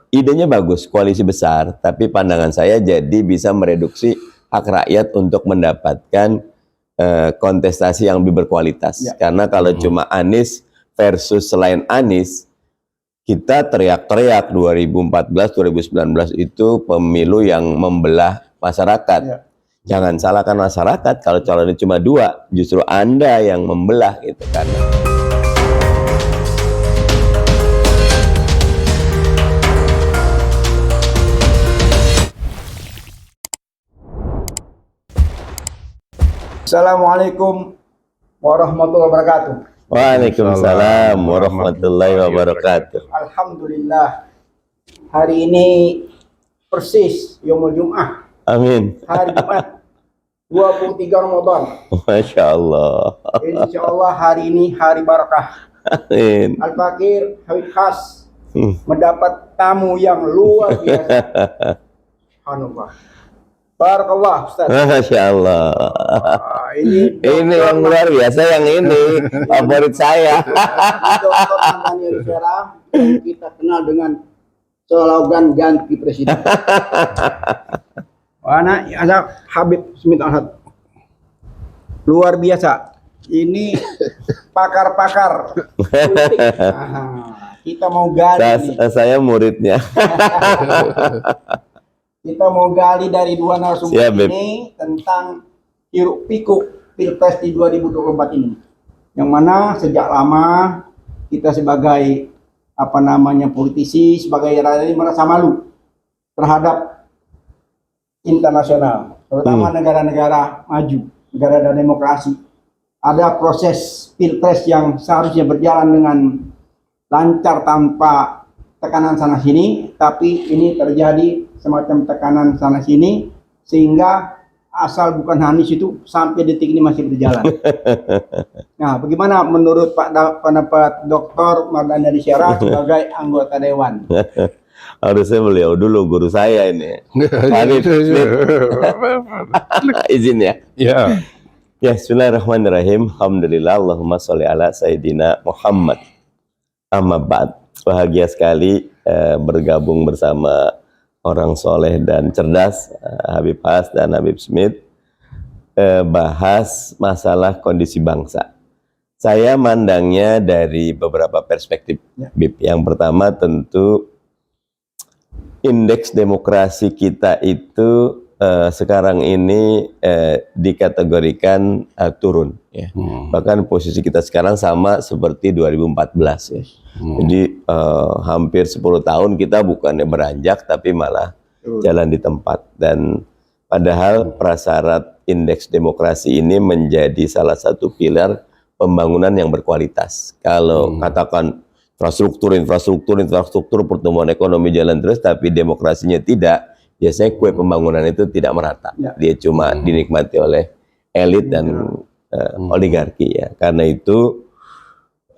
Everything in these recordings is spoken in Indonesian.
idenya bagus, koalisi besar, tapi pandangan saya jadi bisa mereduksi hak rakyat untuk mendapatkan kontestasi yang lebih berkualitas. Karena kalau cuma Anies versus selain Anies, kita teriak-teriak 2014-2019 itu pemilu yang membelah masyarakat. Jangan salahkan masyarakat kalau calonnya cuma dua, justru Anda yang membelah gitu kan. Assalamualaikum warahmatullahi wabarakatuh. Waalaikumsalam warahmatullahi wabarakatuh. Alhamdulillah, hari ini persis Yaumul Jum'ah. Amin. Hari Jumat 23 Ramadan. Masya Allah. Insya Allah hari ini hari barakah. Amin. Al-Fakir Habib Khas mendapat tamu yang luar biasa. Subhanallah. Barakallah Ustaz. Masya Allah. Ini yang luar biasa, yang ini favorit saya. Dr. Mardhani Alisera, yang kita kenal dengan slogan ganti presiden. Wana ada Habib Smith Al-Had. Luar biasa. Ini pakar-pakar politik. Kita mau gali. Saya muridnya. Kita mau gali dari dua narasumber ini tentang hiruk pikuk Pilpres di 2024 ini. Yang mana sejak lama kita sebagai politisi, sebagai rakyat merasa malu terhadap internasional, terutama negara-negara maju, negara demokrasi. Ada proses Pilpres yang seharusnya berjalan dengan lancar tanpa tekanan sana sini, tapi ini terjadi semacam tekanan sana sini sehingga asal bukan Anies itu sampai detik ini masih berjalan. Nah, bagaimana menurut pendapat Dr. Mardhani Alisera sebagai anggota dewan? Harusnya beliau dulu guru saya ini. Izin ya. Ya. Ya, bismillahirrahmanirrahim. Alhamdulillah, Allahumma sholli ala Sayyidina Muhammad. Amma ba'd. Bahagia sekali bergabung bersama orang soleh dan cerdas, Habib Khas dan Habib Smith, bahas masalah kondisi bangsa. Saya mandangnya dari beberapa perspektif, Bib. Yang pertama tentu indeks demokrasi kita itu sekarang ini dikategorikan turun. Ya. Bahkan posisi kita sekarang sama seperti 2014 ya. Jadi hampir 10 tahun kita bukannya beranjak tapi malah jalan di tempat. Dan padahal prasyarat indeks demokrasi ini menjadi salah satu pilar pembangunan yang berkualitas. Kalau katakan infrastruktur, pertumbuhan ekonomi jalan terus tapi demokrasinya tidak, biasanya kue pembangunan itu tidak merata. Dia cuma dinikmati oleh elit dan oligarki ya. Karena itu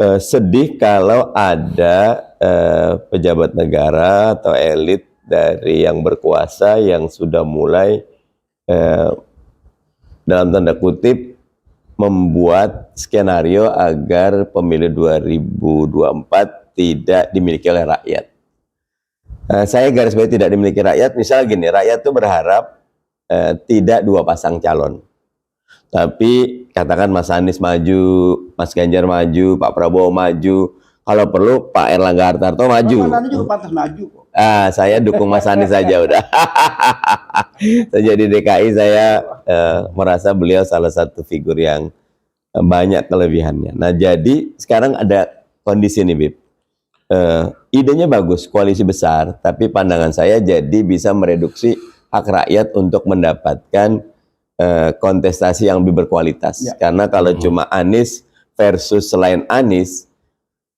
sedih kalau ada pejabat negara atau elit dari yang berkuasa yang sudah mulai dalam tanda kutip membuat skenario agar pemilu 2024 tidak dimiliki oleh rakyat. Saya garis bawahi tidak dimiliki rakyat. Misal gini, rakyat itu berharap tidak dua pasang calon. Tapi katakan Mas Anies maju, Mas Ganjar maju, Pak Prabowo maju, kalau perlu Pak Erlangga Hartarto maju. Mas Anies juga pantas maju kok. Saya dukung Mas Anies saja udah. Sejak di DKI saya merasa beliau salah satu figur yang banyak kelebihannya. Nah jadi sekarang ada kondisi nih Bib. Idenya bagus, koalisi besar, tapi pandangan saya jadi bisa mereduksi hak rakyat untuk mendapatkan kontestasi yang lebih berkualitas. Karena kalau cuma Anies versus selain Anies,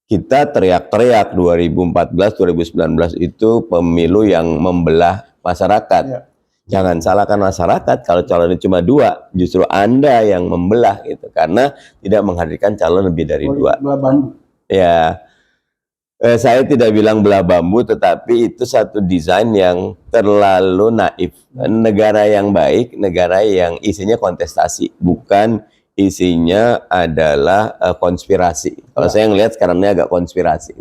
kita teriak-teriak 2014-2019 itu pemilu yang membelah masyarakat. Jangan salahkan masyarakat kalau calonnya cuma dua, justru Anda yang membelah gitu, karena tidak menghadirkan calon lebih dari dua. Ya. Saya tidak bilang belah bambu, tetapi itu satu desain yang terlalu naif. Negara yang baik, negara yang isinya kontestasi, bukan isinya adalah konspirasi. Kalau saya ngelihat sekarang ini agak konspirasi.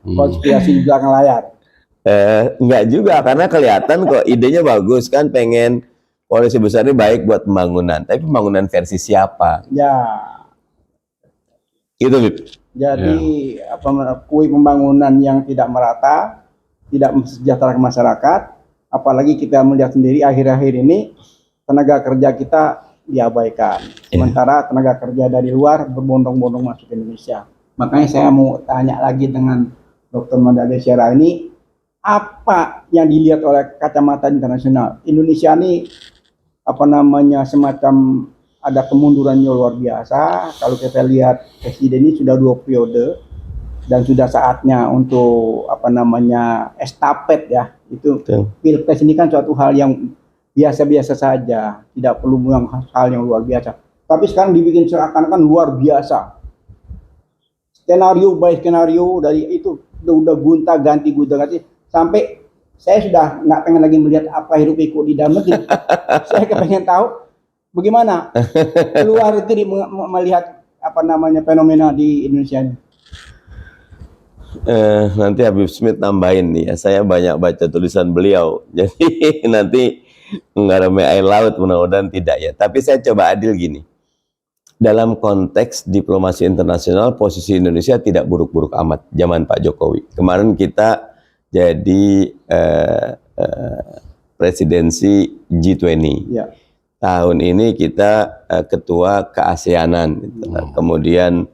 Konspirasi di belakang layar. Enggak juga, karena kelihatan kok idenya bagus kan, pengen koalisi besar ini baik buat pembangunan. Tapi pembangunan versi siapa? Ya. Gitu, Bib. Jadi kue pembangunan yang tidak merata, tidak sejahtera ke masyarakat. Apalagi kita melihat sendiri akhir-akhir ini tenaga kerja kita diabaikan. Sementara tenaga kerja dari luar berbondong-bondong masuk ke Indonesia. Makanya saya mau tanya lagi dengan Dr. Mada Besyara ini, apa yang dilihat oleh kacamata internasional? Indonesia ini semacam ada kemundurannya luar biasa. Kalau kita lihat presiden ini sudah 2 periode dan sudah saatnya untuk estafet ya. Itu pilpres ini kan suatu hal yang biasa-biasa saja, tidak perlu hal yang luar biasa. Tapi sekarang dibikin seakan-akan luar biasa. Skenario by skenario dari itu udah gonta-ganti sampai saya sudah nggak pengen lagi melihat apa hirup pikuk di dalam negeri. Saya kepengen tahu bagaimana luar negeri melihat fenomena di Indonesia ini. Nanti Habib Smith tambahin nih ya, saya banyak baca tulisan beliau, jadi nanti mengarami air laut, mudah-mudahan tidak ya. Tapi saya coba adil gini, dalam konteks diplomasi internasional posisi Indonesia tidak buruk-buruk amat zaman Pak Jokowi. Kemarin kita jadi presidensi G20 ya. Tahun ini kita ketua ke-ASEANan gitu. Kemudian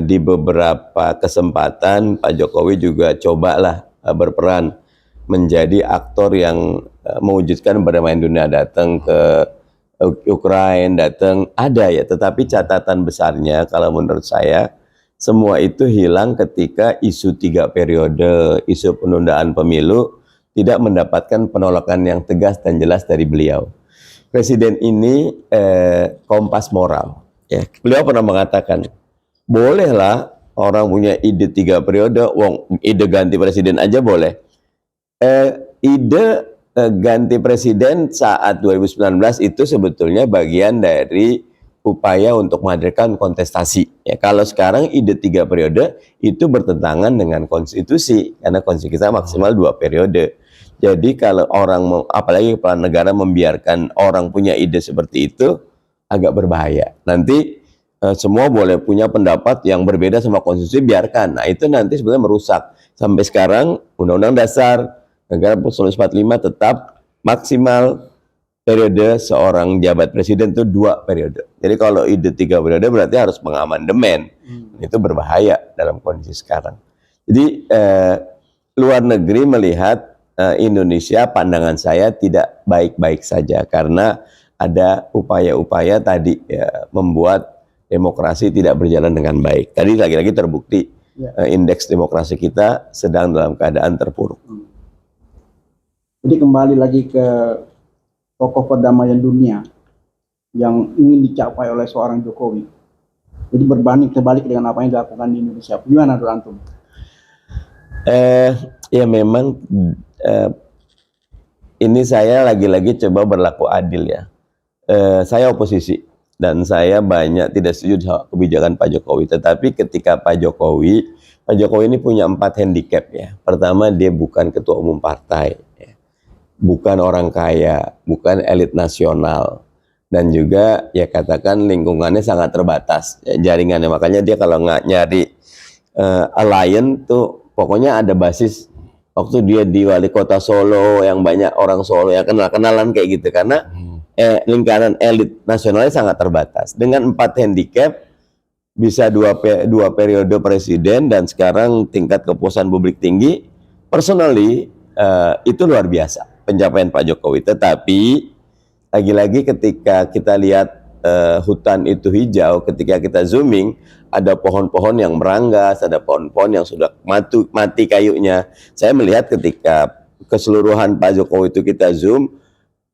di beberapa kesempatan Pak Jokowi juga cobalah berperan menjadi aktor yang mewujudkan perdamaian dunia, datang ke Ukraina, datang ada ya, tetapi catatan besarnya kalau menurut saya semua itu hilang ketika isu 3 periode, isu penundaan pemilu tidak mendapatkan penolakan yang tegas dan jelas dari beliau. Presiden ini kompas moral ya. Beliau pernah mengatakan, bolehlah orang punya ide 3 periode, ide ganti presiden aja boleh. Ide ganti presiden saat 2019 itu sebetulnya bagian dari upaya untuk menghadirkan kontestasi. Ya, kalau sekarang ide 3 periode itu bertentangan dengan konstitusi, karena konstitusi kita maksimal 2 periode. Jadi kalau orang, apalagi kepala negara membiarkan orang punya ide seperti itu, agak berbahaya. Nanti semua boleh punya pendapat yang berbeda sama konstitusi, biarkan. Nah itu nanti sebenarnya merusak. Sampai sekarang Undang-Undang Dasar Negara 1945 tetap maksimal periode seorang jabat presiden itu 2 periode. Jadi kalau ide 3 periode berarti harus mengamandemen. Itu berbahaya dalam kondisi sekarang. Jadi luar negeri melihat Indonesia, pandangan saya tidak baik-baik saja karena ada upaya-upaya tadi ya, membuat demokrasi tidak berjalan dengan baik. Tadi lagi-lagi terbukti indeks demokrasi kita sedang dalam keadaan terpuruk. Jadi kembali lagi ke tokoh perdamaian dunia yang ingin dicapai oleh seorang Jokowi. Jadi berbanding terbalik dengan apa yang dilakukan di Indonesia. Gimana menurut antum? Ya memang ini saya lagi-lagi coba berlaku adil ya. Saya oposisi dan saya banyak tidak setuju kebijakan Pak Jokowi. Tetapi ketika Pak Jokowi ini punya 4 handicap ya. Pertama, dia bukan ketua umum partai, ya. Bukan orang kaya, bukan elit nasional, dan juga ya katakan lingkungannya sangat terbatas ya, jaringannya. Makanya dia kalau nggak nyari alliance tuh pokoknya ada basis. Waktu dia di wali kota Solo yang banyak orang Solo yang kenalan kayak gitu, karena lingkaran elit nasionalnya sangat terbatas. Dengan 4 handicap bisa 2 periode presiden dan sekarang tingkat kepuasan publik tinggi. Personally itu luar biasa pencapaian Pak Jokowi. Tetapi lagi-lagi ketika kita lihat hutan itu hijau, ketika kita zooming ada pohon-pohon yang meranggas, ada pohon-pohon yang sudah mati kayunya. Saya melihat ketika keseluruhan Pak Jokowi itu kita zoom,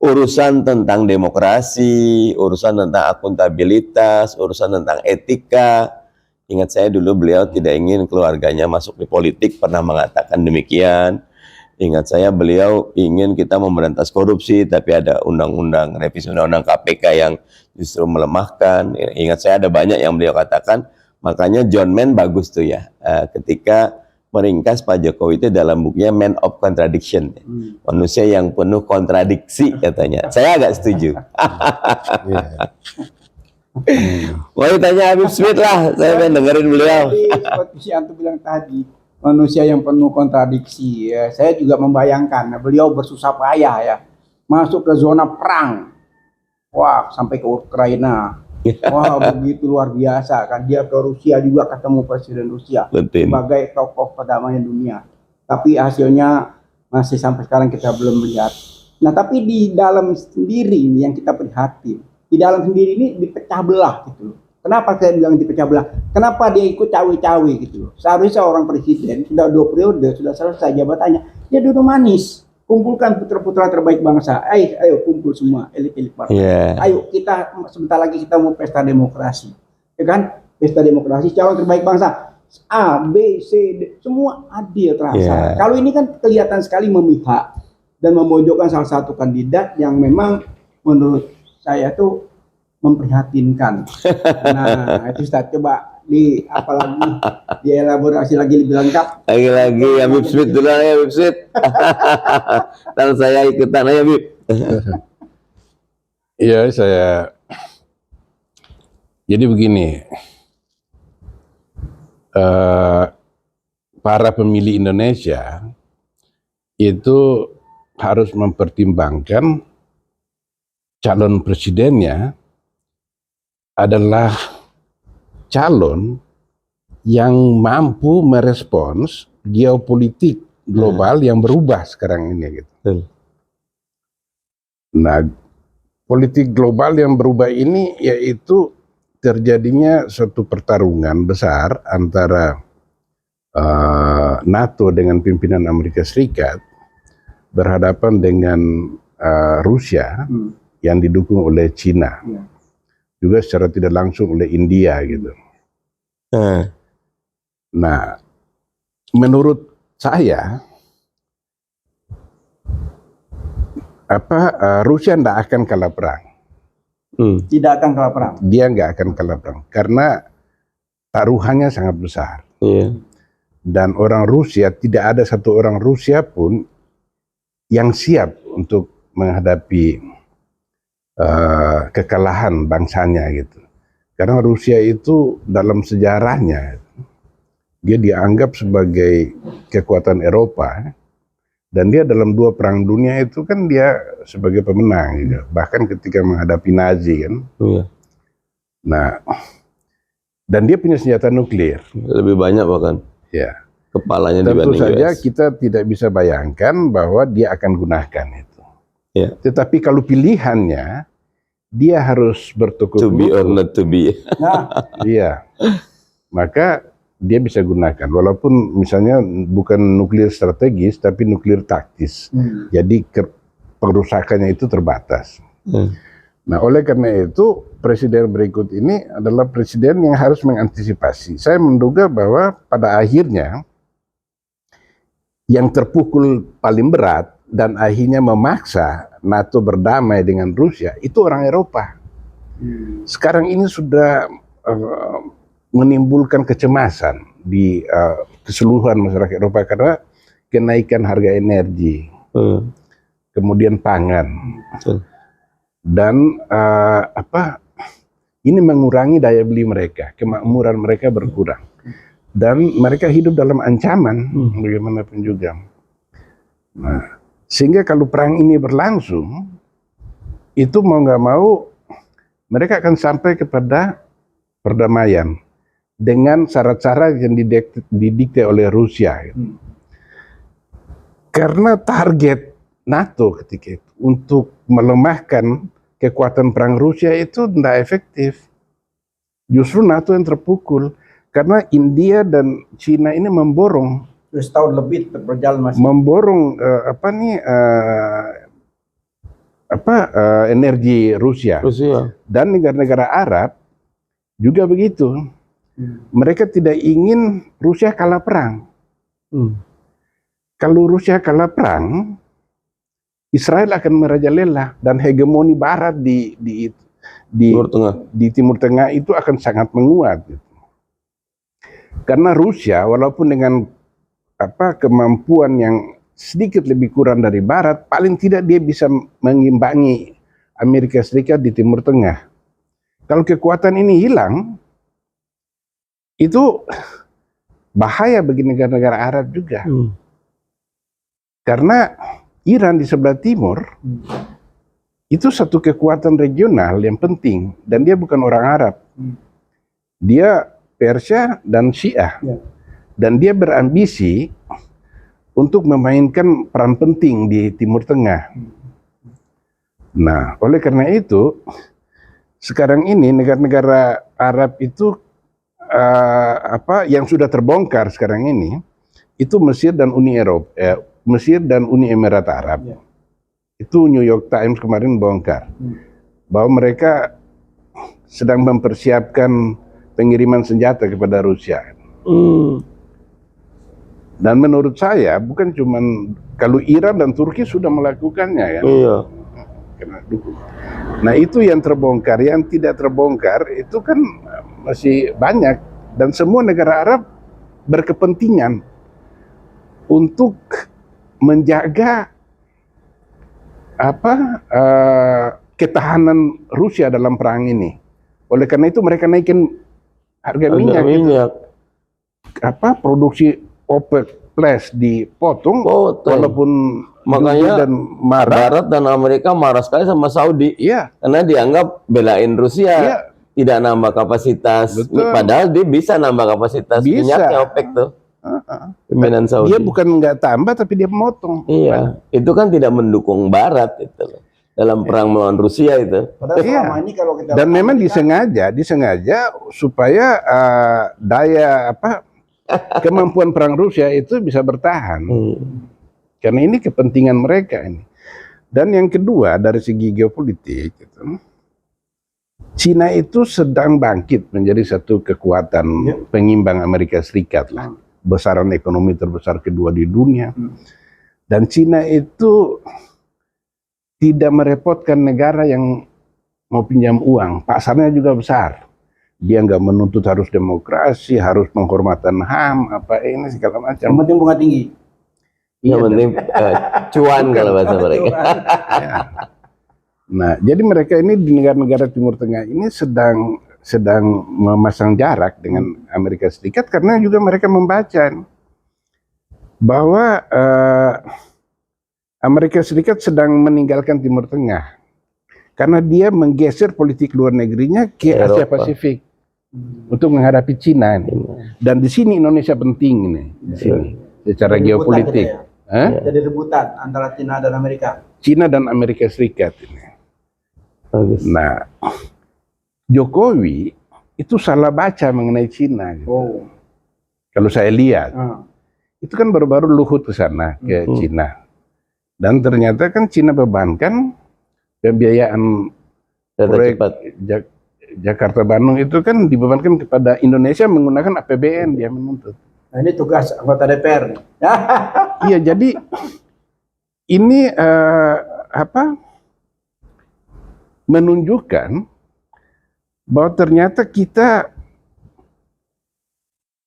urusan tentang demokrasi, urusan tentang akuntabilitas, urusan tentang etika. Ingat saya dulu beliau tidak ingin keluarganya masuk di politik, pernah mengatakan demikian. Ingat saya beliau ingin kita memberantas korupsi, tapi ada undang-undang revisi undang-undang KPK yang justru melemahkan. Ingat saya ada banyak yang beliau katakan. Makanya John Mann bagus tuh ya, ketika meringkas Pak Jokowi itu dalam bukunya Man of Contradiction, manusia yang penuh kontradiksi katanya. Saya agak setuju. Mau ditanya Habib Smith lah, saya pengen dengerin beliau. Jadi seperti si Anto bilang tadi, manusia yang penuh kontradiksi. Ya, saya juga membayangkan, beliau bersusah payah ya, masuk ke zona perang. Wah, sampai ke Ukraina. Wah, begitu luar biasa kan. Dia ke Rusia juga, ketemu Presiden Rusia. Betul. Sebagai tokoh perdamaian dunia. Tapi hasilnya masih sampai sekarang kita belum melihat. Nah, tapi di dalam sendiri ini yang kita prihatin. Di dalam sendiri ini dipecah belah gitu loh. Kenapa saya bilang dipecah belah? Kenapa dia ikut cawe-cawe gitu loh? Seharusnya seorang presiden sudah 2 periode, sudah selesai jabatannya, dia duduk manis, kumpulkan putra-putra terbaik bangsa. Ayo kumpul semua elit-elit partai. Ayo kita sebentar lagi kita mau pesta demokrasi, ya kan? Pesta demokrasi, calon terbaik bangsa A, B, C, D, semua adil terasa. Kalau ini kan kelihatan sekali memihak dan memojokkan salah satu kandidat yang memang menurut saya tuh memprihatinkan. Nah, itu Ustaz, coba apalagi dielaborasi lagi lebih lengkap. Lagi-lagi Habib Smith dulu ya, Habib Smith. Dan saya ikutan aja, Habib. Iya, jadi begini, para pemilih Indonesia itu harus mempertimbangkan calon presidennya adalah calon yang mampu merespons geopolitik global yang berubah sekarang ini gitu. Nah, politik global yang berubah ini yaitu terjadinya suatu pertarungan besar antara NATO dengan pimpinan Amerika Serikat berhadapan dengan Rusia yang didukung oleh Cina. Juga secara tidak langsung oleh India gitu. Nah, menurut saya Rusia tidak akan kalah perang. Tidak akan kalah perang. Dia nggak akan kalah perang karena taruhannya sangat besar. Dan orang Rusia, tidak ada satu orang Rusia pun yang siap untuk menghadapi kekalahan bangsanya gitu. Karena Rusia itu dalam sejarahnya dia dianggap sebagai kekuatan Eropa, dan dia dalam 2 perang dunia itu kan dia sebagai pemenang gitu. Bahkan ketika menghadapi Nazi kan. Nah, dan dia punya senjata nuklir. Lebih banyak bahkan. Ya. Kepalanya tentu dibanding saja US. Kita tidak bisa bayangkan bahwa dia akan gunakan itu. Tetapi kalau pilihannya, dia harus bertukuk to be or not to be. Iya. Maka dia bisa gunakan, walaupun misalnya bukan nuklir strategis, tapi nuklir taktis. Jadi perusakannya itu terbatas. Nah, oleh karena itu, presiden berikut ini adalah presiden yang harus mengantisipasi. Saya menduga bahwa pada akhirnya, yang terpukul paling berat dan akhirnya memaksa NATO berdamai dengan Rusia itu orang Eropa. Sekarang ini sudah menimbulkan kecemasan di keseluruhan masyarakat Eropa karena kenaikan harga energi, kemudian pangan, dan ini mengurangi daya beli mereka, kemakmuran mereka berkurang. Dan mereka hidup dalam ancaman bagaimanapun juga. Nah, sehingga kalau perang ini berlangsung, itu mau nggak mau mereka akan sampai kepada perdamaian dengan syarat-syarat yang didikte oleh Rusia. Karena target NATO ketika itu untuk melemahkan kekuatan perang Rusia itu tidak efektif. Justru NATO yang terpukul. Karena India dan Cina ini memborong, setahun lebih berjalan masih. Memborong energi Rusia. Dan negara-negara Arab juga begitu. Mereka tidak ingin Rusia kalah perang. kalau Rusia kalah perang, Israel akan merajalela dan hegemoni Barat di Timur Tengah. di Timur Tengah itu akan sangat menguat. Gitu. Karena Rusia walaupun dengan kemampuan yang sedikit lebih kurang dari Barat, paling tidak dia bisa mengimbangi Amerika Serikat di Timur Tengah. Kalau kekuatan ini hilang, itu bahaya bagi negara-negara Arab juga. Karena Iran di sebelah timur itu satu kekuatan regional yang penting, dan dia bukan orang Arab. Dia Persia dan Syiah. Dan dia berambisi untuk memainkan peran penting di Timur Tengah. Nah, oleh karena itu, sekarang ini negara-negara Arab itu yang sudah terbongkar sekarang ini, itu Mesir dan Uni Mesir dan Uni Emirat Arab. Itu New York Times kemarin bongkar bahwa mereka sedang mempersiapkan pengiriman senjata kepada Rusia. Dan menurut saya bukan cuma kalau Iran dan Turki sudah melakukannya ya. Iya. Nah itu yang terbongkar, yang tidak terbongkar itu kan masih banyak, dan semua negara Arab berkepentingan untuk menjaga ketahanan Rusia dalam perang ini. Oleh karena itu mereka naikin harga minyak. Produksi OPEC Plus dipotong, walaupun makanya dan marah. Barat dan Amerika marah sekali sama Saudi. Iya. Karena dianggap belain Rusia. Iya. Tidak nambah kapasitas. Betul. Padahal dia bisa nambah kapasitas minyaknya OPEC tuh. Pimpinan Saudi. Dia bukan nggak tambah tapi dia memotong. Iya. Itu kan tidak mendukung Barat itu loh. Dalam perang melawan Rusia itu. Padahal selama ini kalau kita dan memang disengaja supaya daya kemampuan perang Rusia itu bisa bertahan. Karena ini kepentingan mereka ini. Dan yang kedua dari segi geopolitik gitu, Cina itu sedang bangkit menjadi satu kekuatan pengimbang Amerika Serikat lah. Besaran ekonomi terbesar kedua di dunia. Dan Cina itu tidak merepotkan negara yang mau pinjam uang. Pasarnya juga besar. Dia nggak menuntut harus demokrasi, harus penghormatan HAM, ini segala macam. yang penting bunga tinggi. Yang penting cuan kalau bahasa mereka. Ya. Nah, jadi mereka ini di negara-negara Timur Tengah ini sedang memasang jarak dengan Amerika Serikat karena juga mereka membaca bahwa Amerika Serikat sedang meninggalkan Timur Tengah karena dia menggeser politik luar negerinya ke Asia Pasifik untuk menghadapi Cina ini. Dan di sini Indonesia penting ini, di sini secara geopolitik. Jadi rebutan antara Cina dan Amerika. Cina dan Amerika Serikat ini. Nah, Jokowi itu salah baca mengenai Cina. Gitu. Kalau saya lihat, itu kan baru-baru Luhut ke sana ke Cina, dan ternyata kan Cina bebankan pembiayaan proyek Jakarta Bandung itu kan dibebankan kepada Indonesia menggunakan APBN dia menuntut. Nah ini tugas anggota DPR. Iya, jadi ini menunjukkan bahwa ternyata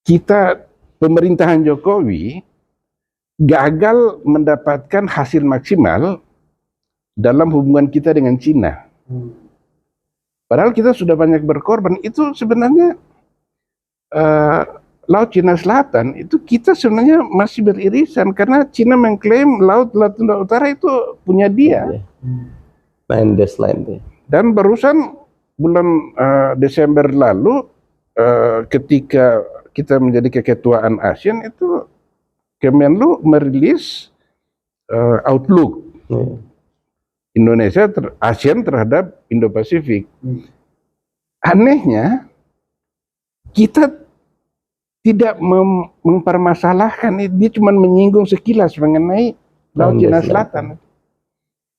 kita pemerintahan Jokowi gagal mendapatkan hasil maksimal dalam hubungan kita dengan Cina. Padahal kita sudah banyak berkorban. Itu sebenarnya Laut Cina Selatan itu kita sebenarnya masih beririsan karena Cina mengklaim Laut Natuna Utara itu punya dia. Dan barusan bulan Desember lalu ketika kita menjadi keketuaan ASEAN itu Kemenlu merilis Outlook Indonesia ASEAN terhadap Indo-Pasifik. Anehnya kita tidak mempermasalahkan, dia cuma menyinggung sekilas mengenai Laut Cina Selatan.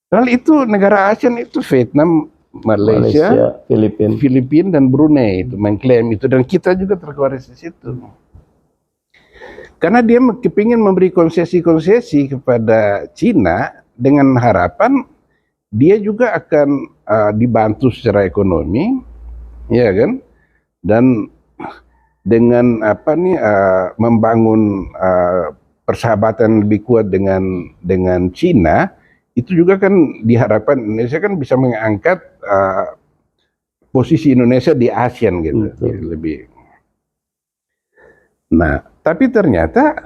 Padahal itu negara ASEAN itu Vietnam, Malaysia, Filipina dan Brunei itu mengklaim itu, dan kita juga terkeluar di situ. Karena dia kepingin memberi konsesi-konsesi kepada Cina dengan harapan dia juga akan dibantu secara ekonomi, ya kan? Dan dengan membangun persahabatan lebih kuat dengan Cina, itu juga kan diharapkan Indonesia kan bisa mengangkat posisi Indonesia di ASEAN gitu, lebih. Nah, tapi ternyata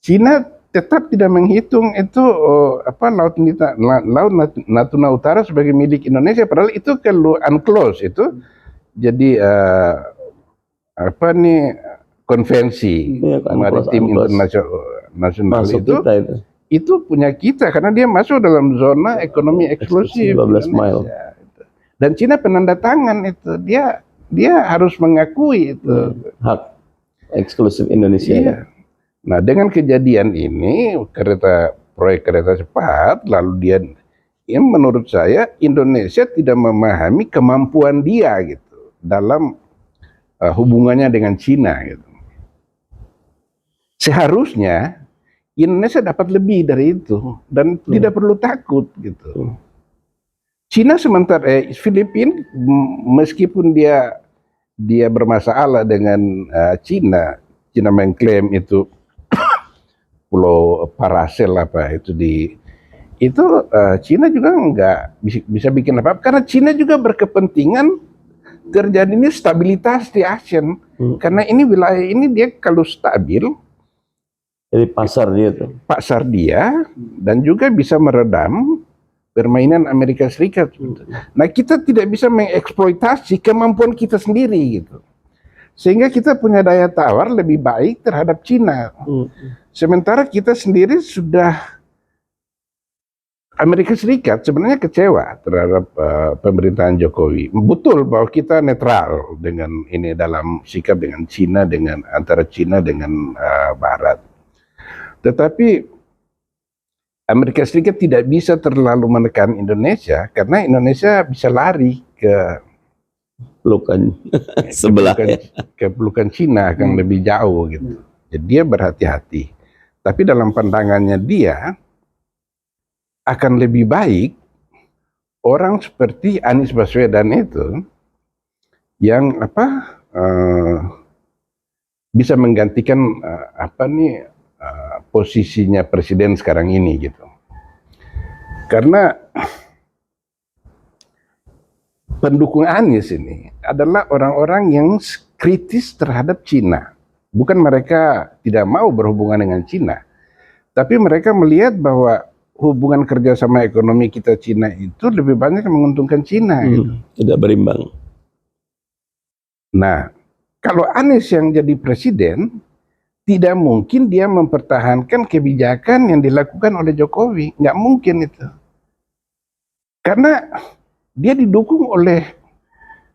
Cina tetap tidak menghitung itu Laut Natuna Utara sebagai milik Indonesia, padahal itu kalau unclosed itu jadi konvensi maritim internasional itu punya kita karena dia masuk dalam zona ekonomi eksklusif 12 mile. Dan Cina penanda tangan itu, dia harus mengakui itu hak eksklusif Indonesia. Iya. Nah, dengan kejadian ini proyek kereta cepat, lalu menurut saya Indonesia tidak memahami kemampuan dia gitu dalam hubungannya dengan Cina gitu. Seharusnya Indonesia dapat lebih dari itu dan tidak perlu takut gitu. Cina Filipina meskipun dia bermasalah dengan Cina mengklaim itu Pulau Paracel Cina juga nggak bisa bikin apa-apa karena Cina juga berkepentingan terjadi ini stabilitas di ASEAN karena ini wilayah ini dia kalau stabil jadi pasar dia dan juga bisa meredam permainan Amerika Serikat. Nah, kita tidak bisa mengeksploitasi kemampuan kita sendiri gitu. Sehingga kita punya daya tawar lebih baik terhadap Cina. Sementara kita sendiri sudah Amerika Serikat sebenarnya kecewa terhadap pemerintahan Jokowi. Betul bahwa kita netral dengan ini dalam sikap dengan Cina, antara Cina dengan Barat. Tetapi Amerika Serikat tidak bisa terlalu menekan Indonesia karena Indonesia bisa lari ke pelukan sebelah ke pelukan Cina akan lebih jauh gitu. Jadi dia berhati-hati. Tapi dalam pandangannya dia akan lebih baik orang seperti Anies Baswedan itu yang bisa menggantikan posisinya presiden sekarang ini gitu. Karena pendukung Anies ini adalah orang-orang yang kritis terhadap Cina. Bukan mereka tidak mau berhubungan dengan Cina, tapi mereka melihat bahwa hubungan kerjasama ekonomi kita Cina itu lebih banyak yang menguntungkan Cina. Gitu. Tidak berimbang. Nah, kalau Anies yang jadi presiden, tidak mungkin dia mempertahankan kebijakan yang dilakukan oleh Jokowi. Nggak mungkin itu. Karena dia didukung oleh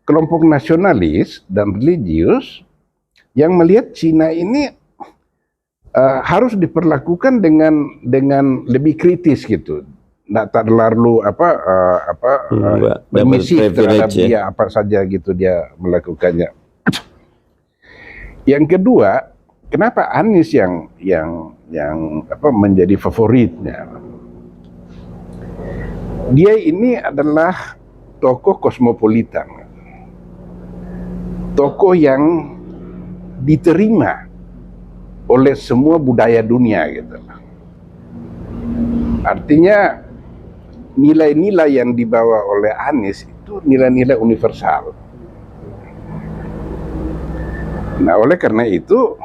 kelompok nasionalis dan religius yang melihat Cina ini harus diperlakukan dengan lebih kritis gitu. Nggak terlalu permisif terhadap dia apa saja gitu dia melakukannya. Yang kedua, kenapa Anies yang menjadi favoritnya? Dia ini adalah tokoh kosmopolitan, tokoh yang diterima oleh semua budaya dunia gitu. Artinya nilai-nilai yang dibawa oleh Anies itu nilai-nilai universal. Nah, oleh karena itu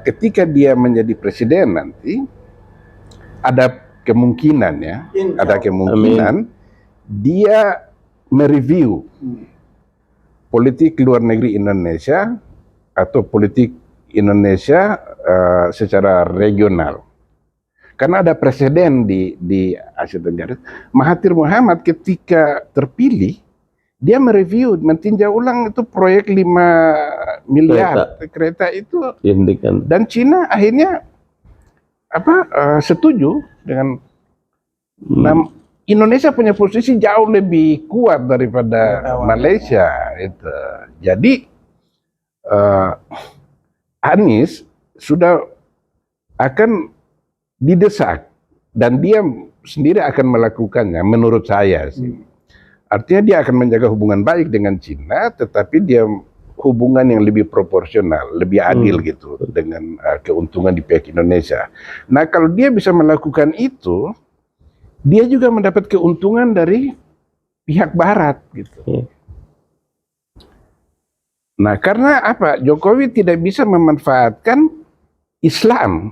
ketika dia menjadi presiden nanti ada kemungkinan dia mereview politik luar negeri Indonesia atau politik Indonesia secara regional. Karena ada presiden di Asia Tenggara. Mahathir Muhammad ketika terpilih, dia mereview, meninjau ulang itu proyek 5 miliar kereta itu dihentikan. Dan Cina akhirnya setuju dengan Indonesia punya posisi jauh lebih kuat daripada Malaysia itu. Jadi Anies sudah akan didesak dan dia sendiri akan melakukannya menurut saya sih. Artinya dia akan menjaga hubungan baik dengan Cina, tetapi dia hubungan yang lebih proporsional, lebih adil gitu dengan keuntungan di pihak Indonesia. Nah, kalau dia bisa melakukan itu, dia juga mendapat keuntungan dari pihak Barat gitu. Nah, karena apa? Jokowi tidak bisa memanfaatkan Islam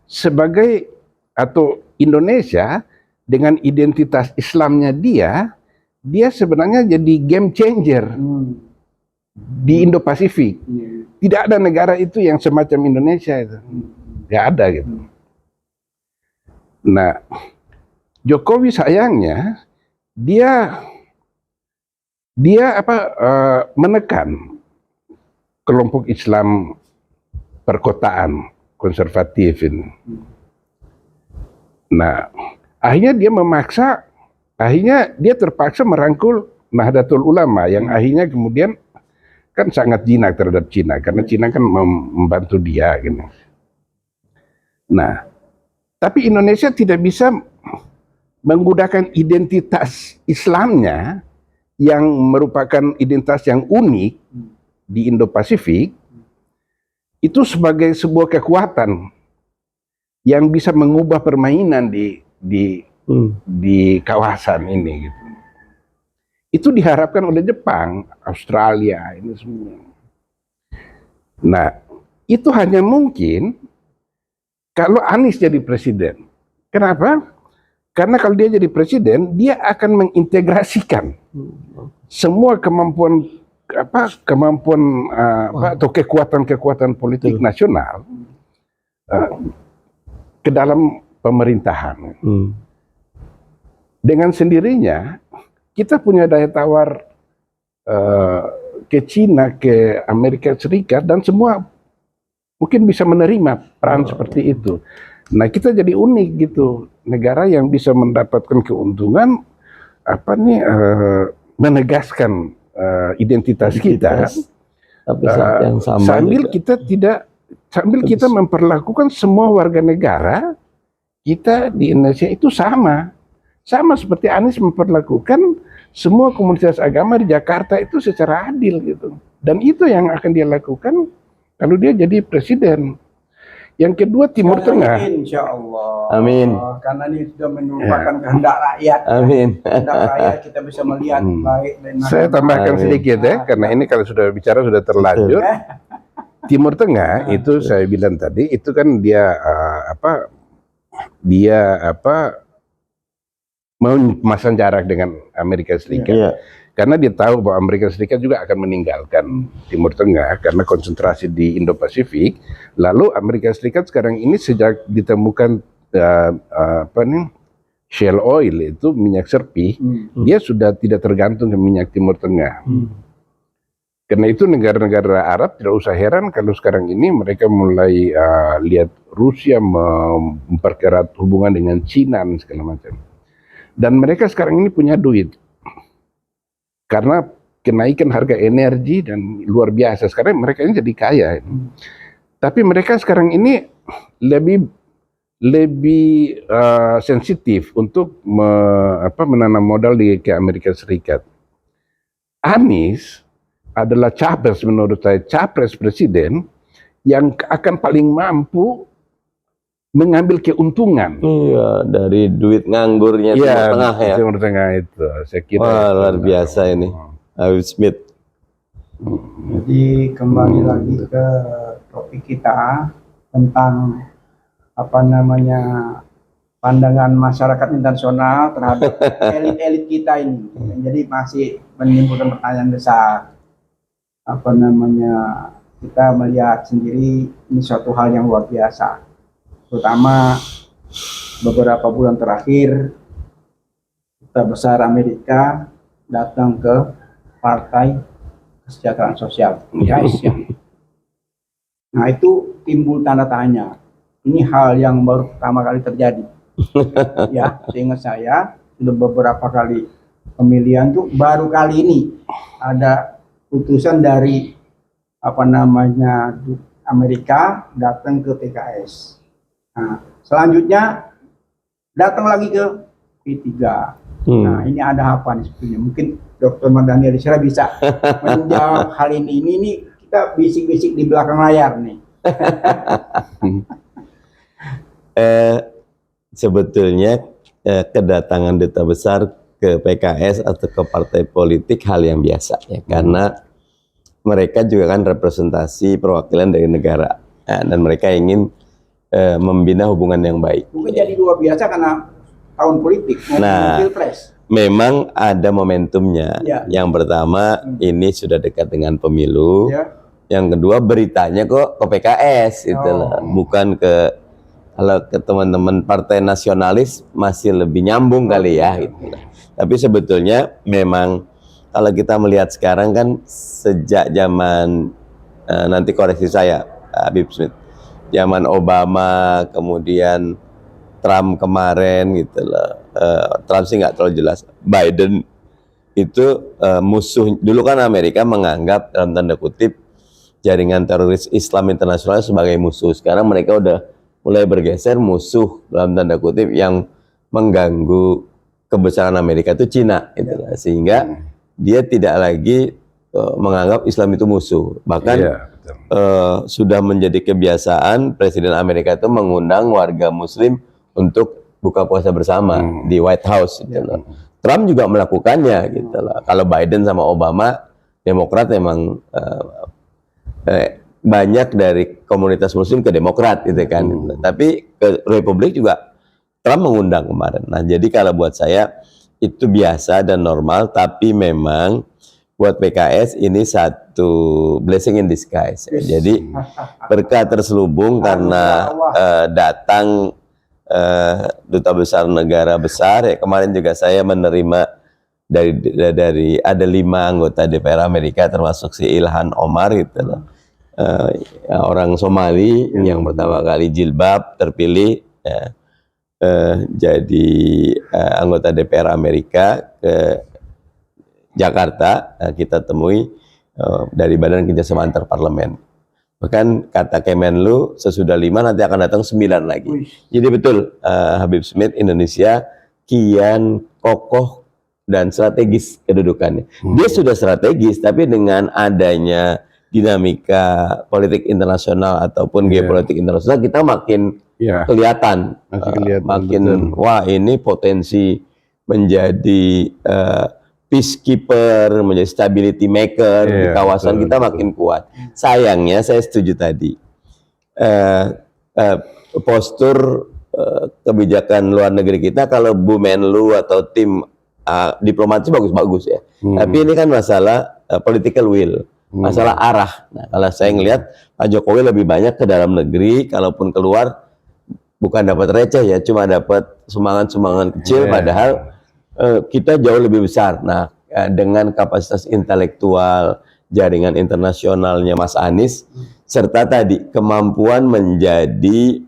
sebagai atau Indonesia dengan identitas Islamnya dia sebenarnya jadi game changer di Indo-Pasifik. Tidak ada negara itu yang semacam Indonesia itu. Tidak ada gitu. Nah, Jokowi sayangnya dia menekan kelompok Islam perkotaan konservatif ini. Nah, akhirnya dia terpaksa merangkul Nahdlatul Ulama yang akhirnya kemudian kan sangat jinak terhadap Cina karena Cina kan membantu dia gitu. Nah, tapi Indonesia tidak bisa menggunakan identitas Islamnya yang merupakan identitas yang unik di Indo-Pasifik itu sebagai sebuah kekuatan yang bisa mengubah permainan di kawasan ini gitu. Itu diharapkan oleh Jepang, Australia, ini semua. Nah, itu hanya mungkin kalau Anies jadi presiden. Kenapa? Karena kalau dia jadi presiden, dia akan mengintegrasikan semua kemampuan atau kekuatan politik nasional ke dalam pemerintahan. Dengan sendirinya kita punya daya tawar ke Cina, ke Amerika Serikat, dan semua mungkin bisa menerima peran seperti itu. Nah, kita jadi unik gitu, negara yang bisa mendapatkan keuntungan menegaskan identitas kita, tapi yang sama sambil juga. kita memperlakukan semua warga negara kita di Indonesia itu sama seperti Anies memperlakukan semua komunitas agama di Jakarta itu secara adil gitu. Dan itu yang akan dia lakukan kalau dia jadi presiden. Yang kedua, Timur Tengah. Insya Allah. Amin. Karena ini sudah merupakan kehendak rakyat. Amin. Kehendak rakyat kita bisa melihat baik dan Saya tambahkan sedikit ya, karena ini kalau sudah bicara sudah terlanjur. Timur Tengah itu saya bilang tadi itu kan dia mau memasang jarak dengan Amerika Serikat. Karena dia tahu bahwa Amerika Serikat juga akan meninggalkan Timur Tengah karena konsentrasi di Indo-Pasifik. Lalu Amerika Serikat sekarang ini sejak ditemukan shale oil itu minyak serpih, dia sudah tidak tergantung ke minyak Timur Tengah. Karena itu negara-negara Arab tidak usah heran kalau sekarang ini mereka mulai lihat Rusia memperkerat hubungan dengan Cina dan segala macam. Dan mereka sekarang ini punya duit. Karena kenaikan harga energi dan luar biasa. Sekarang mereka ini jadi kaya. Tapi mereka sekarang ini lebih sensitif untuk menanam modal ke Amerika Serikat. Anies adalah capres menurut saya, capres presiden yang akan paling mampu mengambil keuntungan. Iya, dari duit nganggurnya Timur Tengah ya. Timur Tengah itu, saya kira. Wah, luar biasa ini. Habib Smith. Jadi kembali lagi ke topik kita tentang pandangan masyarakat internasional terhadap elit-elit kita ini. Jadi masih menimbulkan pertanyaan besar. Kita melihat sendiri ini suatu hal yang luar biasa. Terutama beberapa bulan terakhir Duta Besar Amerika datang ke Partai Kesejahteraan Sosial, PKS ya. Nah, itu timbul tanda tanya. Ini hal yang baru pertama kali terjadi. Ya, seingat saya sudah beberapa kali pemilihan tuh baru kali ini ada putusan dari Amerika datang ke PKS. Nah, selanjutnya datang lagi ke P3. Nah, ini ada apa nih sebetulnya? Mungkin Dr. Mardhani Alisera bisa menjawab hal ini. Ini kita bisik-bisik di belakang layar nih. Sebetulnya kedatangan duta besar ke PKS atau ke partai politik hal yang biasa ya, karena mereka juga kan representasi perwakilan dari negara, dan mereka ingin membina hubungan yang baik. Mungkin jadi luar biasa karena tahun politik, Nah, pilpres. memang ada momentumnya. Ya. Yang pertama, ini sudah dekat dengan pemilu. Ya. Yang kedua, beritanya kok ke PKS gitu loh, bukan ke, kalau ke teman-teman partai nasionalis masih lebih nyambung kali ya gitu. Tapi sebetulnya memang kalau kita melihat sekarang kan sejak zaman nanti koreksi saya Habib Smith, zaman Obama, kemudian Trump kemarin gitu loh. Trump sih nggak terlalu jelas. Biden itu musuh. Dulu kan Amerika menganggap dalam tanda kutip jaringan teroris Islam internasional sebagai musuh. Sekarang mereka udah mulai bergeser musuh dalam tanda kutip yang mengganggu kebesaran Amerika itu Cina gitu loh. Sehingga dia tidak lagi menganggap Islam itu musuh. Bahkan sudah menjadi kebiasaan Presiden Amerika itu mengundang warga Muslim untuk buka puasa bersama di White House gitu loh. Trump juga melakukannya gitu loh. Kalau Biden sama Obama, Demokrat memang banyak dari komunitas Muslim ke Demokrat gitu kan. Tapi ke Republik juga Trump mengundang kemarin. Nah, jadi kalau buat saya itu biasa dan normal, tapi memang buat PKS ini satu blessing in disguise. Jadi berkah terselubung karena datang duta besar negara besar. Ya, kemarin juga saya menerima dari ada 5 anggota DPR Amerika termasuk si Ilhan Omar gitu loh. Orang Somali yang pertama kali jilbab terpilih jadi anggota DPR Amerika ke Jakarta. Kita temui dari Badan Kerjasama Antar Parlemen. Bahkan kata Kemenlu sesudah 5 nanti akan datang 9 lagi. Jadi betul Habib Smith, Indonesia kian kokoh dan strategis kedudukannya. Dia sudah strategis, tapi dengan adanya dinamika politik internasional ataupun geopolitik internasional, kita makin kelihatan, makin betul. Wah, ini potensi menjadi peacekeeper, menjadi stability maker di kawasan kita makin kuat. Sayangnya saya setuju tadi postur kebijakan luar negeri kita, kalau Bu Menlu atau tim diplomatis bagus-bagus ya. Tapi ini kan masalah political will, masalah arah. Nah, kalau saya ngelihat Pak Jokowi lebih banyak ke dalam negeri, kalaupun keluar bukan dapat receh ya, cuma dapat sumbangan-sumbangan kecil, padahal kita jauh lebih besar. Nah, dengan kapasitas intelektual, jaringan internasionalnya Mas Anies, serta tadi kemampuan menjadi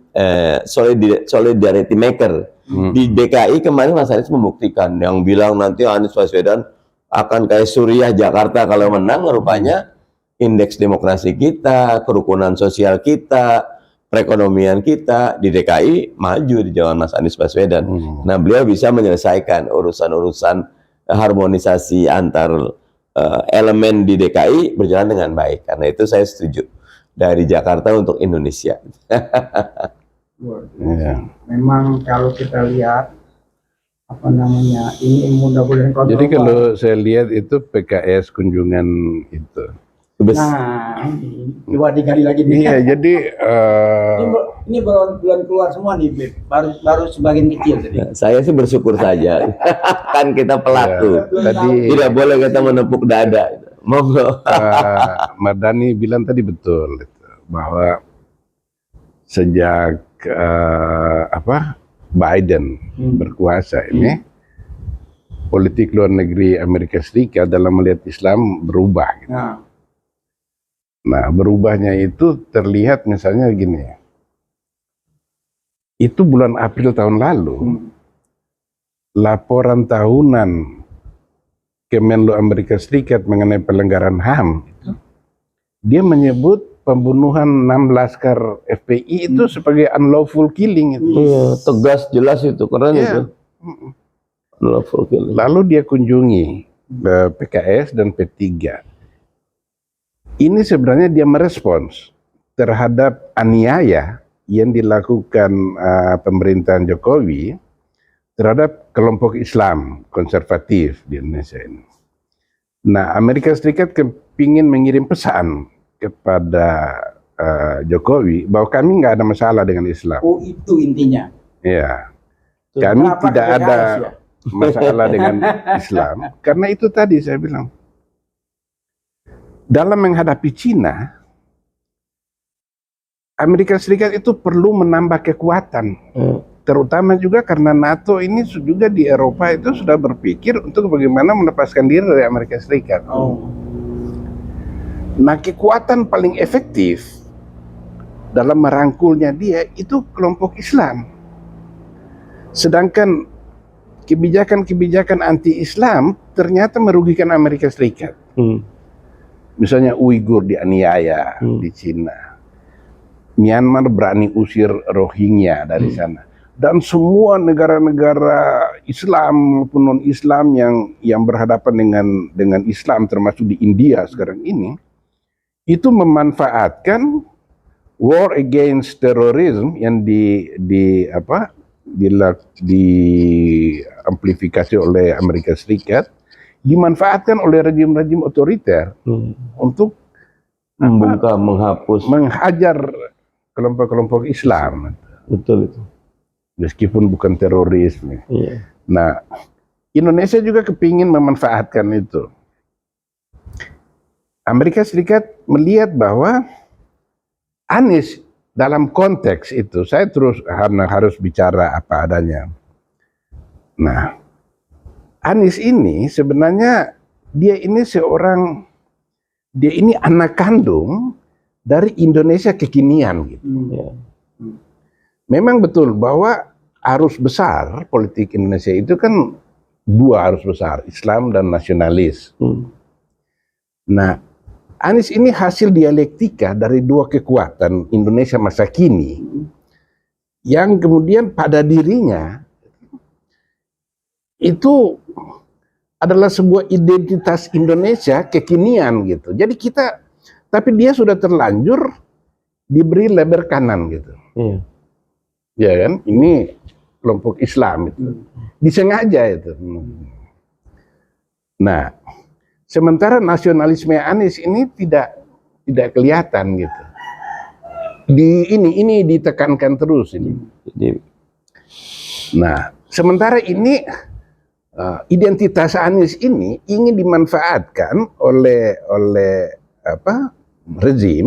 solidarity maker. Di DKI kemarin Mas Anies membuktikan, yang bilang nanti Anies Baswedan akan kayak Suriah Jakarta kalau menang, rupanya indeks demokrasi kita, kerukunan sosial kita, perekonomian kita di DKI maju di zaman Mas Anies Baswedan. Nah, beliau bisa menyelesaikan urusan-urusan harmonisasi antar elemen di DKI berjalan dengan baik. Karena itu saya setuju dari Jakarta untuk Indonesia. Memang kalau kita lihat apa namanya, ini mudah-mudahan jadi kalau saya lihat itu PKS kunjungan itu. Nah, coba digali lagi nih. Iya, jadi ini belum keluar semua nih, baru sebagian kecil tadi. Saya sih bersyukur saja. Kan kita pelaku. Tadi tidak boleh kita menepuk dada. Monggo. Mardhani bilang tadi betul bahwa sejak Biden berkuasa ini, politik luar negeri Amerika Serikat dalam melihat Islam berubah. Gitu. Nah, berubahnya itu terlihat misalnya gini. Itu bulan April tahun lalu, laporan tahunan Kemenlu Amerika Serikat mengenai pelanggaran HAM, dia menyebut pembunuhan 6 laskar FPI itu sebagai unlawful killing itu. Iya, tegas jelas itu, keren Iya. itu. Lawful killing. Lalu dia kunjungi PKS dan P3. Ini sebenarnya dia merespons terhadap aniaya yang dilakukan pemerintahan Jokowi terhadap kelompok Islam konservatif di Indonesia ini. Nah, Amerika Serikat kepingin mengirim pesan kepada Jokowi bahwa kami nggak ada masalah dengan Islam. Oh, itu intinya. Ya, kami Kenapa tidak ke PKS ada ya? masalah dengan Islam. Karena itu tadi saya bilang, dalam menghadapi Cina, Amerika Serikat itu perlu menambah kekuatan. Terutama juga karena NATO ini juga di Eropa itu sudah berpikir untuk bagaimana melepaskan diri dari Amerika Serikat. Oh. Nah, kekuatan paling efektif dalam merangkulnya dia itu kelompok Islam. Sedangkan kebijakan-kebijakan anti-Islam ternyata merugikan Amerika Serikat. Misalnya Uighur dianiaya di Cina. Myanmar berani usir Rohingya dari sana. Dan semua negara-negara Islam maupun non-Islam yang berhadapan dengan Islam, termasuk di India sekarang ini, itu memanfaatkan war against terrorism yang diamplifikasi oleh Amerika Serikat, dimanfaatkan oleh rejim-rejim otoriter untuk Membungkam, menghapus. menghajar kelompok-kelompok Islam. Betul itu. Meskipun bukan teroris. Iya. Nah, Indonesia juga kepingin memanfaatkan itu. Amerika Serikat melihat bahwa Anies dalam konteks itu, saya terus harus bicara apa adanya. Nah, Anies ini sebenarnya dia ini anak kandung dari Indonesia kekinian gitu. Iya. Memang betul bahwa arus besar politik Indonesia itu kan dua arus besar, Islam dan nasionalis. Nah, Anies ini hasil dialektika dari dua kekuatan Indonesia masa kini yang kemudian pada dirinya itu adalah sebuah identitas Indonesia kekinian gitu. Jadi tapi dia sudah terlanjur diberi label kanan gitu. Iya. Ya kan, ini kelompok Islam itu disengaja itu. Nah, sementara nasionalisme Anies ini tidak kelihatan gitu. Ini ditekankan terus ini. Jadi, Nah, sementara ini identitas Anies ini ingin dimanfaatkan oleh rezim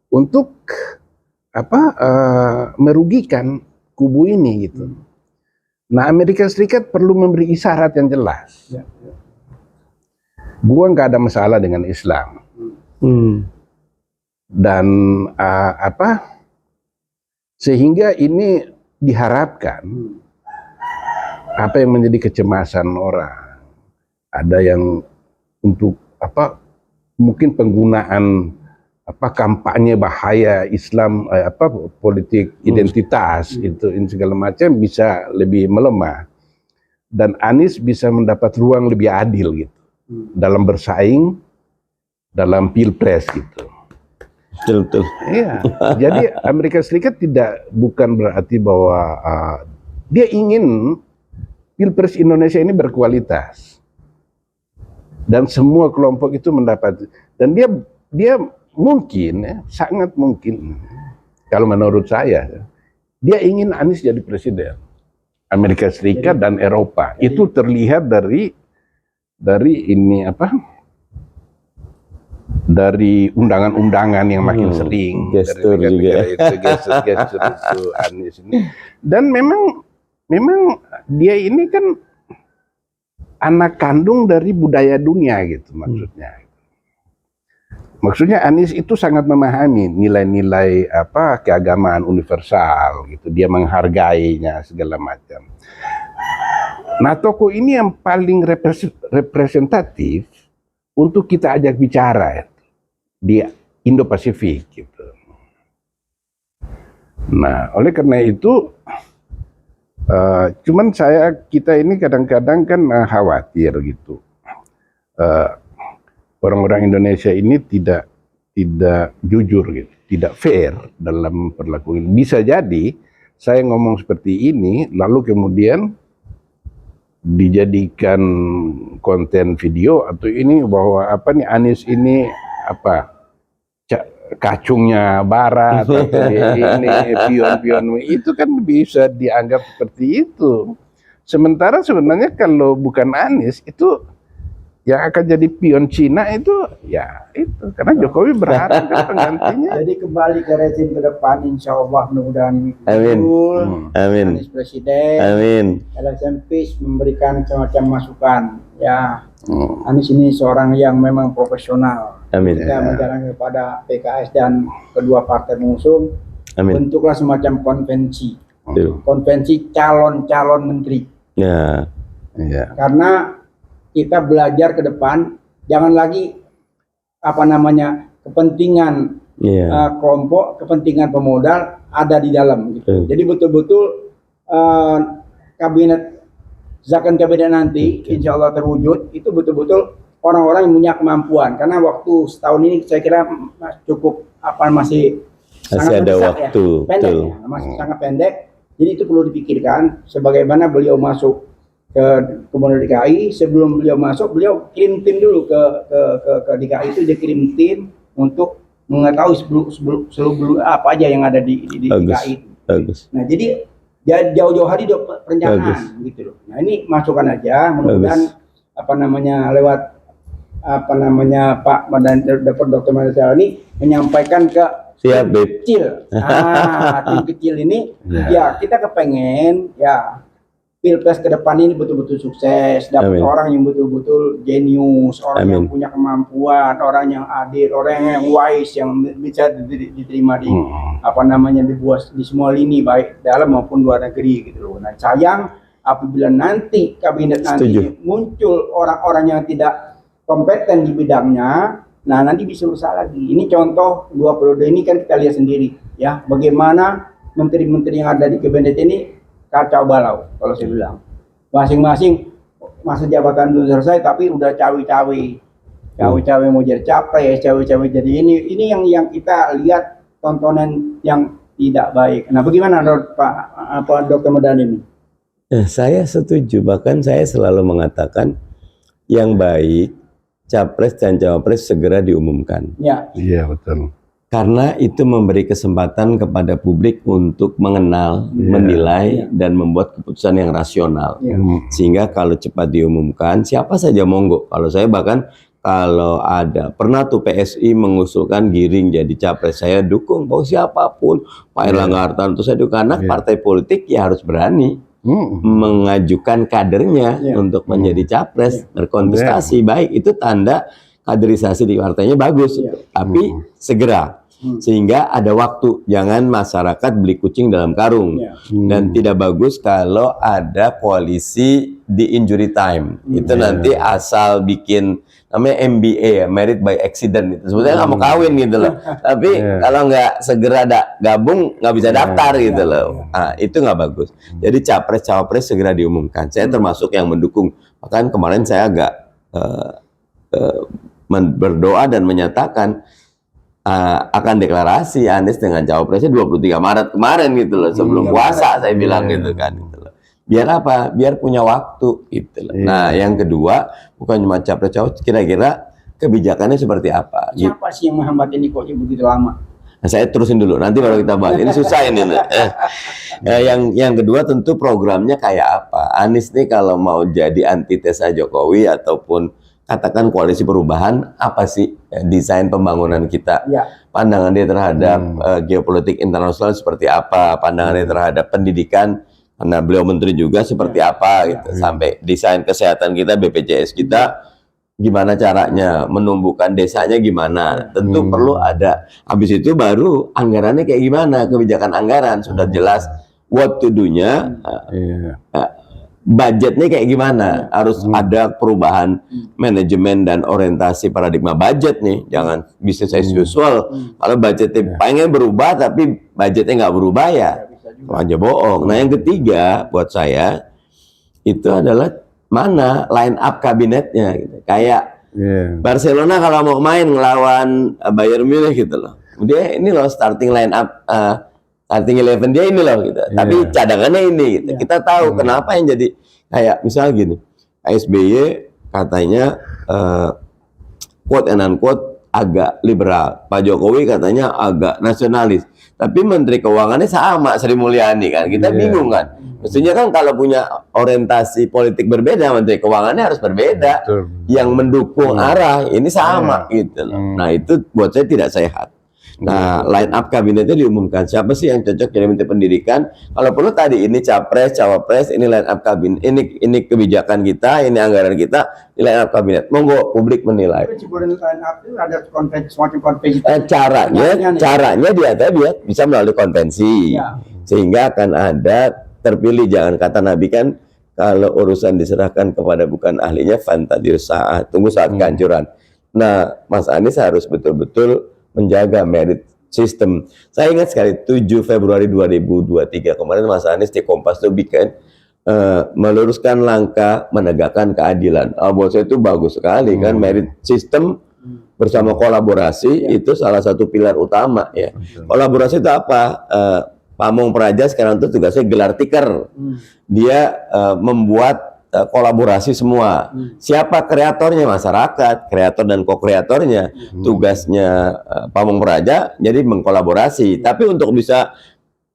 untuk merugikan kubu ini gitu. Nah, Amerika Serikat perlu memberi isyarat yang jelas. Gua nggak ada masalah dengan Islam. Dan sehingga ini diharapkan apa yang menjadi kecemasan orang. Ada yang untuk mungkin penggunaan kampanye bahaya Islam, politik identitas itu segala macam bisa lebih melemah, dan Anies bisa mendapat ruang lebih adil gitu dalam bersaing dalam pilpres gitu. betul. Iya, jadi Amerika Serikat bukan berarti bahwa dia ingin pilpres Indonesia ini berkualitas dan semua kelompok itu mendapat, dan dia mungkin, sangat mungkin, kalau menurut saya, dia ingin Anies jadi presiden Amerika Serikat dan Eropa. Itu terlihat dari dari undangan-undangan yang makin sering, gestur dari juga. gestur itu Anies ini. Dan memang dia ini kan anak kandung dari budaya dunia gitu maksudnya. Maksudnya Anies itu sangat memahami nilai-nilai keagamaan universal gitu. Dia menghargainya segala macam. Nah, tokoh ini yang paling representatif untuk kita ajak bicara di Indo-Pasifik gitu. Nah, oleh karena itu, cuman kita ini kadang-kadang kan khawatir gitu. Orang-orang Indonesia ini tidak jujur gitu, tidak fair dalam perlakuan. Bisa jadi saya ngomong seperti ini, lalu kemudian dijadikan konten video atau ini bahwa apa nih Anies ini apa kacungnya Barat atau ini pion-pion itu kan bisa dianggap seperti itu. Sementara sebenarnya kalau bukan Anies itu yang akan jadi pion Cina itu ya itu karena Jokowi berharap kan penggantinya. Jadi kembali ke rezim ke depan, insya Allah mudah-mudahan Amin. Amin. Anies Presiden, Amin. LSM Peace memberikan semacam masukan. Ya, Anies ini seorang yang memang profesional. Amin. Kita menjalankan kepada PKS dan kedua partai pengusung, Amin. bentuklah semacam konvensi, Tuh. konvensi calon-calon menteri. Ya. Ya. Karena kita belajar ke depan, jangan lagi kepentingan Ya. kelompok, kepentingan pemodal ada di dalam. Gitu. Jadi betul-betul zakon kabinet nanti, insya Allah terwujud, itu betul-betul orang-orang yang punya kemampuan. Karena waktu setahun ini saya kira cukup masih sangat ada mendesak, waktu, ya. Pendek, betul. ya. Masih sangat pendek. Jadi itu perlu dipikirkan. Sebagaimana beliau masuk ke Gubernur DKI, sebelum beliau masuk, beliau kirim tim dulu ke DKI itu, dia kirim tim untuk mengetahui sebelum apa aja yang ada di DKI. Bagus. Nah, jadi jauh-jauh hari perencanaan gitu loh. Nah, ini masukan aja, mudah-mudahan lewat Pak Dr. Marsal ini menyampaikan ke Siap, tim Beb. kecil. Tim kecil ini ya kita kepengen ya Pilpres ke depan ini betul-betul sukses, dapat Amin. orang yang betul-betul jenius, orang yang punya kemampuan, orang yang adil, orang yang wise, yang bisa diterima di di semua lini baik dalam maupun luar negeri gitu loh. Nah, sayang apabila nanti kabinet nanti muncul orang-orang yang tidak kompeten di bidangnya, nah nanti bisa rusak lagi. Ini contoh 2 periode ini kan kita lihat sendiri ya, bagaimana menteri-menteri yang ada di kabinet ini kacau balau kalau saya bilang. Masing-masing masa jabatan belum selesai tapi udah cawe-cawe mau jadi capres, cawe-cawe jadi ini yang kita lihat tontonan yang tidak baik. Nah, bagaimana Pak Dr. Mardhani ini? Saya setuju, bahkan saya selalu mengatakan yang baik capres dan cawapres segera diumumkan. Ya. Iya, betul. Karena itu memberi kesempatan kepada publik untuk mengenal, menilai, dan membuat keputusan yang rasional. Sehingga kalau cepat diumumkan, siapa saja monggo. Kalau saya bahkan kalau ada, pernah tuh PSI mengusulkan Giring jadi capres, saya dukung. Mau siapapun, Pak Erlangga Hartarto, saya dukung. Karena partai politik ya harus berani mengajukan kadernya untuk menjadi capres, berkontestasi. Baik, itu tanda kaderisasi di partainya bagus. Tapi segera. Sehingga ada waktu, jangan masyarakat beli kucing dalam karung. Dan tidak bagus kalau ada koalisi di injury time. Itu nanti asal bikin namanya MBA ya, married by accident itu. Sebetulnya nggak mau kawin gitu loh. Tapi kalau nggak segera gabung nggak bisa daftar gitu loh. Nah, itu nggak bagus. Jadi capres cawapres segera diumumkan. Saya termasuk yang mendukung. Bahkan kemarin saya agak berdoa dan menyatakan akan deklarasi Anies dengan cawapresnya 23 Maret kemarin gitu loh, sebelum puasa saya bilang gitu kan gitu loh. Biar apa? Biar punya waktu gitu loh. Nah, yang kedua bukan cuma capres cawapres, kira-kira kebijakannya seperti apa? Siapa sih yang menghambat ini kok begitu lama? Nah, saya terusin dulu, nanti baru kita bahas. Ini susah ini. Yang kedua tentu programnya kayak apa? Anies nih kalau mau jadi antitesa Jokowi ataupun katakan koalisi perubahan, apa sih desain pembangunan kita? Pandangan dia terhadap geopolitik internasional seperti apa? Pandangan dia terhadap pendidikan, karena beliau menteri juga seperti apa gitu. Sampai desain kesehatan kita, BPJS kita, gimana caranya menumbuhkan desanya gimana? Tentu perlu ada. Habis itu baru anggarannya kayak gimana? Kebijakan anggaran sudah jelas what to do-nya. budgetnya kayak gimana. Harus ada perubahan manajemen dan orientasi paradigma budget nih. Jangan business as usual. Kalau budgetnya pengen berubah tapi budgetnya nggak berubah ya aja bohong. Nah yang ketiga buat saya itu adalah mana line up kabinetnya gitu. Kayak Barcelona kalau mau main ngelawan Bayern Munich gitu loh. Dia ini loh starting line up starting 11 dia ini loh gitu. Tapi cadangannya ini gitu. Kita tahu kenapa yang jadi kayak misalnya gini. SBY katanya quote and unquote agak liberal. Pak Jokowi katanya agak nasionalis. Tapi Menteri Keuangannya sama Sri Mulyani kan. Kita bingung kan. Mestinya kan kalau punya orientasi politik berbeda, Menteri Keuangannya harus berbeda. Yang mendukung arah ini sama gitu loh. Nah itu buat saya tidak sehat. Nah, line up kabinetnya diumumkan. Siapa sih yang cocok jadi Menteri Pendidikan? Kalau perlu tadi ini capres, cawapres, ini line up kabinet, ini kebijakan kita, ini anggaran kita, ini line up kabinet. Monggo publik menilai. Line up itu ada semacam konvensi. Caranya dia bisa melalui konvensi, sehingga akan ada terpilih. Jangan kata Nabi kan, kalau urusan diserahkan kepada bukan ahlinya, fantadius saat, tunggu saat kehancuran. Nah, Mas Anies harus betul-betul menjaga merit system. Saya ingat sekali 7 Februari 2023 kemarin Mas Anies di Kompas tuh bikin meluruskan langkah menegakkan keadilan. Buat saya itu bagus sekali kan, merit system bersama kolaborasi itu salah satu pilar utama ya. Kolaborasi itu apa? Pamong Praja sekarang itu tugasnya gelar tikar. Dia membuat kolaborasi semua. Siapa kreatornya? Masyarakat, kreator dan co-kreatornya. Tugasnya Pamong Praja jadi mengkolaborasi. Tapi untuk bisa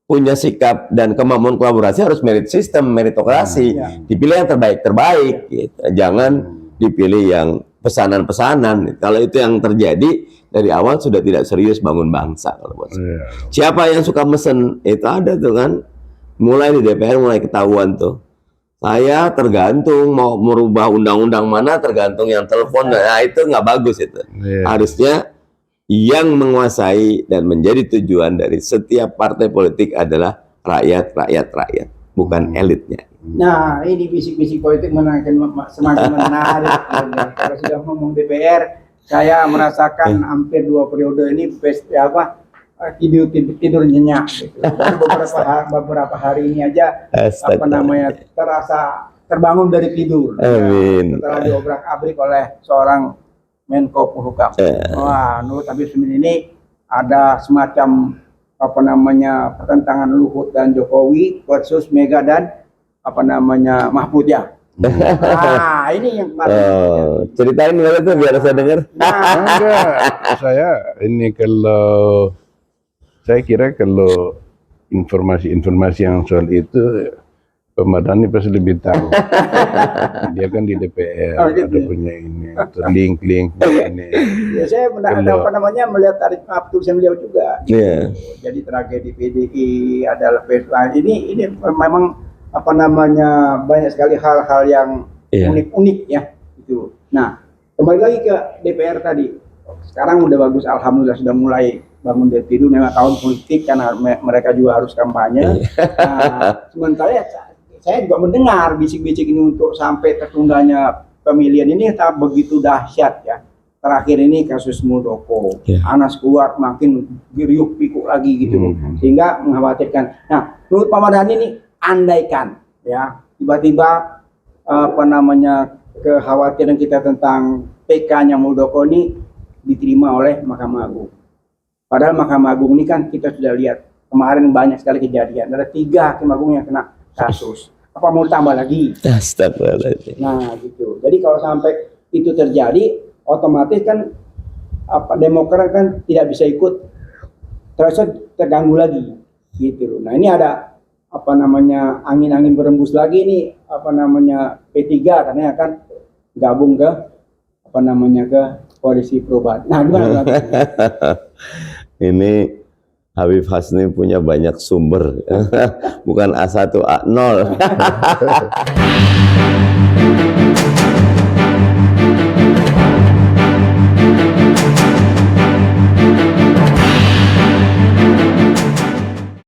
punya sikap dan kemampuan kolaborasi harus merit system, meritokrasi. Dipilih yang terbaik-terbaik gitu. Jangan dipilih yang pesanan-pesanan. Kalau itu yang terjadi dari awal sudah tidak serius bangun bangsa kalau buat saya. Siapa yang suka mesen? Itu ada tuh kan. Mulai di DPR mulai ketahuan tuh. Saya tergantung mau merubah undang-undang mana, tergantung yang telepon. Nah itu nggak bagus itu. Harusnya yang menguasai dan menjadi tujuan dari setiap partai politik adalah rakyat, bukan elitnya. Nah ini bisik-bisik politik semakin menarik. Kalau sudah ngomong DPR, saya merasakan hampir 2 periode ini tidur nyenyak gitu. Dan beberapa hari ini aja terasa terbangun dari tidur. Amin. Setelah diobrak-abrik oleh seorang Menko Polhukam. Wah, menurut Habib Sumin ini ada semacam pertentangan Luhut dan Jokowi versus Mega dan Mahfud ya. Nah, ini yang ceritain dulu tuh biar saya dengar. Saya kira kalau informasi yang soal itu Pemadani pasti lebih tahu. Dia kan di DPR, ada punya ini, link ini. Ya, saya melihat tarik tulisan beliau juga. Jadi tragedi PDI adalah ini memang banyak sekali hal-hal yang unik-unik ya itu. Nah, kembali lagi ke DPR tadi. Sekarang udah bagus, alhamdulillah sudah mulai bangun dari tidur. Memang tahun politik karena mereka juga harus kampanye. Nah, sementara saya juga mendengar bisik-bisik ini untuk sampai tertundanya pemilihan ini tak begitu dahsyat ya. Terakhir ini kasus Muldoko, Anas keluar makin riuh pikuk lagi gitu, sehingga mengkhawatirkan. Nah, menurut Pak Mardhani ini andaikan ya tiba-tiba kekhawatiran kita tentang PK-nya Muldoko ini diterima oleh Mahkamah Agung. Padahal Mahkamah Agung ini kan kita sudah lihat kemarin banyak sekali kejadian. Ada 3 Hakim Agung yang kena kasus. Apa mau tambah lagi? Astagfirullahaladzim. Nah gitu. Jadi kalau sampai itu terjadi, otomatis kan Demokrat kan tidak bisa ikut, terus terganggu lagi. Gitu. Nah ini ada angin-angin berembus lagi nih P3 karena akan gabung ke ke koalisi perubahan. Nah gimana? Ini Habib Hasni punya banyak sumber, bukan A1 A0.